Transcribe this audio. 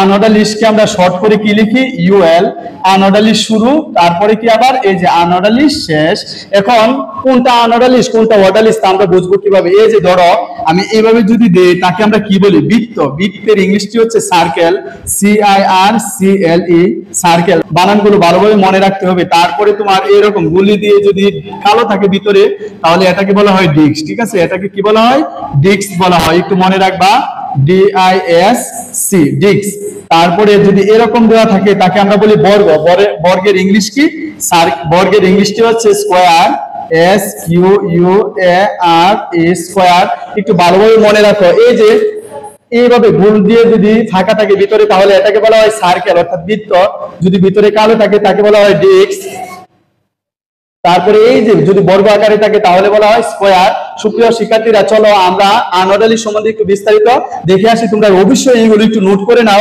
Unorder লিস্টকে আমরা short করে কি লিখি, ইউএল। আনঅর্ডার লিস্ট শুরু, তারপরে কি আবার এই যে আনঅর্ডার লিস্ট শেষ। এখন কোনটা আনঅর্ডার লিস্ট কোনটা অর্ডার লিস্ট আমরা বুঝবো কিভাবে? এই যে ধরো আমি এইভাবে যদি দেই, তাকে আমরা কি বলি, বৃত্ত। বৃত্তের ইংলিশটি হচ্ছে সার্কেল, CIRCLE, সার্কেল। বানানগুলো ভালোভাবে মনে রাখতে হবে। তারপরে তোমার এরকম গুলি দিয়ে যদি কালো থাকে ভিতরে, তাহলে এটাকে বলা হয় ডিস্ক। ঠিক আছে, এটাকে কি বলা হয়, ডিস্ক বলা হয়। একটু মনে রাখবা, DISC, ডিস্ক। তারপরে যদি এরকম দেওয়া থাকে, তাকে আমরা বলি বর্গ। বর্গের ইংলিশ কি, বর্গের ইংলিশটি হচ্ছে স্কয়ার, SQUARE, স্কয়ার। একটু ভালোভাবে মনে রাখো। এই যে এইভাবে ভুল দিয়ে যদি ফাঁকা থাকে ভিতরে, তাহলে এটাকে বলা হয় সার্কেল অর্থাৎ বৃত্ত। যদি ভিতরে কালো থাকে, তাকে বলা হয় ডিস্ক। তারপরে এই যে যদি বর্গ আকারে থাকে, তাহলে বলা হয় স্কয়ার। সুপ্রিয় শিক্ষার্থীরা, চলো আমরা আনঅর্ডার লিস্ট সম্বন্ধে একটু বিস্তারিত দেখে আসি। তোমরা অবশ্যই এইগুলো একটু নোট করে নাও।